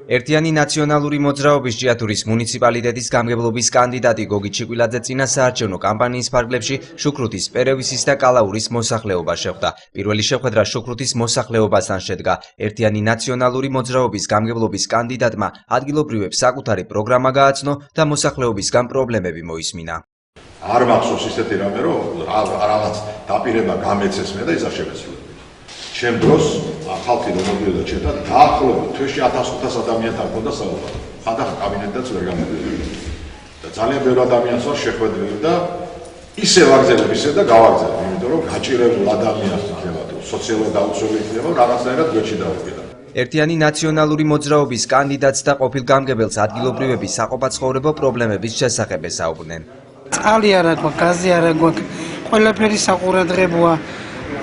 ერთიანი ნაციონალური მოძრაობის ჭიათურის მუნიციპალიტეტის გამგებლობის კანდიდატი გოგი ჩიკვილაძე წინა საარჩევნო კამპანიის ფარგლებში შუქრუთის, პერევისის და კალაურის მოსახლეობა შეხვდა. პირველი შეხვედრა შუქრუთის მოსახლეობასთან შედგა. ერთიანი ნაციონალური მოძრაობის გამგებლობის კანდიდატმა ადგილობრივებს საკუთარი პროგრამა გააცნო და მოსახლეობისგან პრობლემები მოისმინა. არ მახსოვს ისეთი რამე, რომ რაღაც დაპირება გამეცეს მე და ისა შევეცვლი. ჩემ დროს ხალხი რომ მოდიოდა ჩემთან დაახლოებით თვეში 1500 ადამიანთან მქონდა საუბარი. ხანდახან კაბინეტდაც ვერ გამოდიოდა. და ძალიან ბევრი ადამიანს ვარ შეხვედრილი და ისე ვაგზელებ, ისე და გავაგზელებ, იმიტომ რომ გაჭირებულ ადამიანს იქნება თუ სოციალურად დაუცველი იქნება, რაღაცნაირად გვერდში დავუყიდა. ერთიანი ნაციონალური მოძრაობის კანდიდატს და ყოფილ გამგებელს ადგილობრივები საყოფაცხოვრებო პრობლემების შესახებ ესაუბრნენ. წყალი არა გვაქვს, გაზი არა გვაქვს, ყველაფერი საყურადღებოა.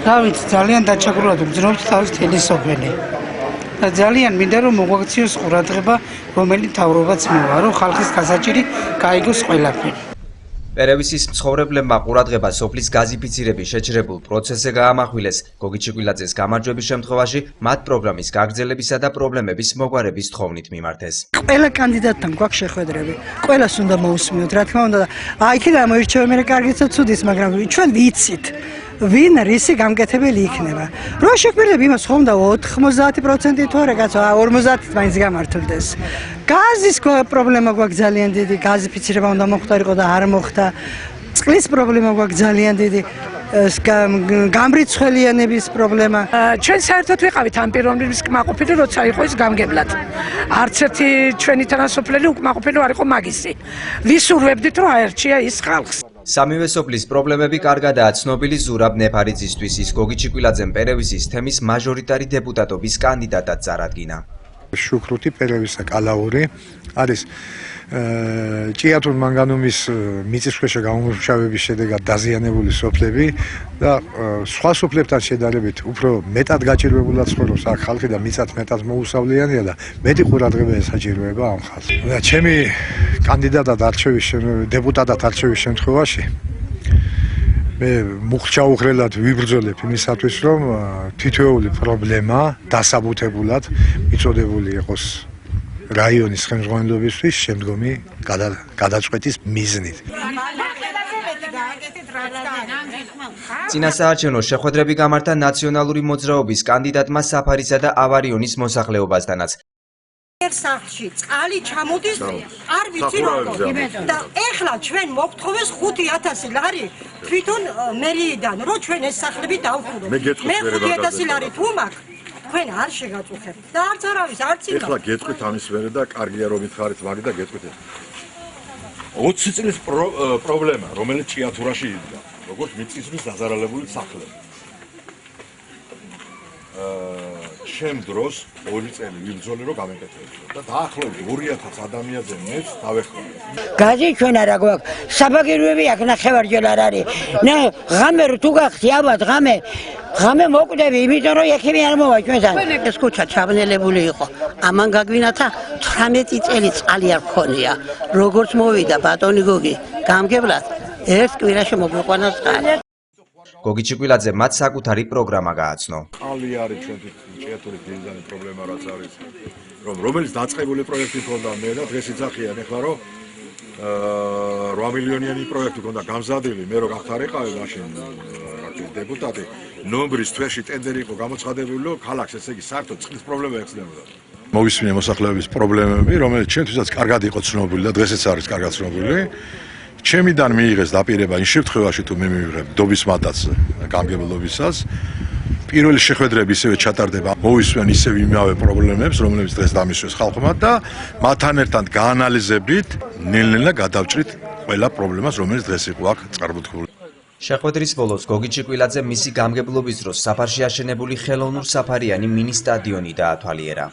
რა ვიცი, ძალიან დაჩაგრულად ვგრძნობთ თავის თელი სოფელი. და ძალიან მინდა რომ მოგვაქციოს ყურადღება, რომელიც მთავრობაც მოვა, რომ ხალხის გასაჭირი გაიგოს ყველაფერი. პერევისის მცხოვრებლებმა ყურადღება სოფლის გაზიფიცირების შეჩერებულ პროცესზე გაამახვილეს. გოგი ჩიკვილაძეს გამარჯვების შემთხვევაში მათ პროგრამის გაგრძელებისა და პრობლემების მოგვარების თხოვნით მიმართეს. ყველა კანდიდატთან გვაქვს შეხვედრები. ყველას უნდა მოусმინოთ, რა თქმა უნდა. აი, იქ გამოირჩევა მე კარგიც და ცუდიც, მაგრამ ჩვენ ვიცით. ვინ რისი გამკეთებელი იქნება. რო შეგვიძლია იმას ხომ და 90% თუ არა კაცო 50-ით მაინც გამართულდეს. გაზის პრობლემა გვაქვს ძალიან დიდი, გაზიფიცირება უნდა მოხდარიყო და არ მოხდა. წყლის პრობლემა გვაქვს ძალიან დიდი. გამრიცხველიანების პრობლემა. ჩვენ საერთოდ ვიყავით ამ პიროვნების კმაყოფილი, როცა იყო ის გამგებლად. არც ერთი ჩვენი თანასოფლელი უკმაყოფილი არ იყო მაგისი. ვისურვებდით რომ აერჩია ის ხალხს. სამივე სოფლის პრობლემები კარგადაა ცნობილი ზურაბ ნეფარიძისთვის. ის გოგი ჩიკვილაძემ პერევისის თემის მაჟორიტარი დეპუტატობის კანდიდატად წარადგინა. შუქრუთი, პერევისა, კალაური არის ჭიათურ მანგანუმის მიწისქვეშა გამომუშავების შედეგად დაზიანებული სოფლები და სხვა სოფლებთან შედარებით უფრო მეტად გაჭირვებულად ცხოვრობს აქ ხალხი და მიწაც მეტად მოუსავლიანია და მეტი ყურადღება ესაჭიროება ამ ხალხს. ჩემი კანდიდატად არჩევის დეპუტატად არჩევის შემთხვევაში მე მუხჩაუხრელად ვიბრძოლებ იმისათვის, რომ თითოეული პრობლემა დასაბუთებულად მიწოდებული იყოს რაიონის ხელმძღვანელობისთვის შემდგომი გადაწყვეტის მიზნით. წინა საარჩევნო შეხვედრები გამართა ნაციონალური მოძრაობის კანდიდატმა საფარისა და ავარიონის მოსახლეობასთანაც. სახლში წყალი ჩამოდის, არ ვიცი როგორ. და ეხლა ჩვენ მოგთხოვეს 5000 ლარი თვითონ მერიიდან, რომ ჩვენ ეს სახლები დავხუროთ. მე 5000 ლარი თუ მაქვს, თქვენ არ შეგაწუხებთ. და არც არავის არც იმას. ეხლა გეტყვით ამის მერე და კარგია რომ მითხარით მაგ და გეტყვით. 20 წლის პრობლემა, რომელიც ჭიათურაში იდგა, როგორც მიწისძვრის დაზარალებული სახლები. ჩემ დროს 2 წელი ვიბრძოლე რომ გამეკეთებინო და დაახლოებით 2000 ადამიანზე მეც დავეხმარე. გაზი ჩვენ არა გვაქვს, საბაგიროები აქ ნახევარჯერ არ არის. ნე ღამე თუ გახდი ალბათ ღამე მოკვდები, იმიტომ რომ ექიმი არ მოვა ჩვენთან. ეს ქუჩა ჩაბნელებული იყო. ამან გაგვინათა 18 წელი წყალი არ ქონია. როგორც მოვიდა ბატონი გოგი გამგებლად, ერთ კვირაში მოგვიყვანა წყალი. გოგი ჩიკვილაძე მათ საკუთარი პროგრამა გააცნო. წყალი არის ჩვენთვის ჭიათურის ძირითადი პრობლემა რაც არის, რომელიც დაწყებული პროექტი ჰქონდა მე და დღეს იძახიან ეხლა რომ 8 მილიონიანი პროექტი ჰქონდა გამზადილი, მე რო გახარიყავი მაშინ დეპუტატი, ნოემბრის თვეში ტენდერი იყო გამოცხადებული, რომ ქალაქს ესე იგი საერთოდ წყლის პრობლემა ეხსნებოდა. მოვისმინე მოსახლეობის პრობლემები, რომელიც ჩვენთვისაც კარგად იყო ცნობილი და დღესაც არის კარგად ცნობილი. ჩემიდან მიიღეს დაპირება იმ შემთხვევაში თუ მე მივიღებ დობის მანდატს გამგებლობისას. პირველი შეხვედრები ისევე ჩატარდება, მოვისმენ ისევ იმავე პრობლემებს, რომლებიც დღეს დამისვეს ხალხმა და მათთან ერთად გაანალიზებით, ნელ-ნელა გადავჭრით ყველა პრობლემას, რომელიც დღეს იყო აქ წარმოდგენილი. შეხვედრის ბოლოს გოგი ჩიკვილაძე მისი გამგებლობის დროს საფარში აშენებული ხელოვნურ საფარიანი მინი სტადიონი დაათვალიერა.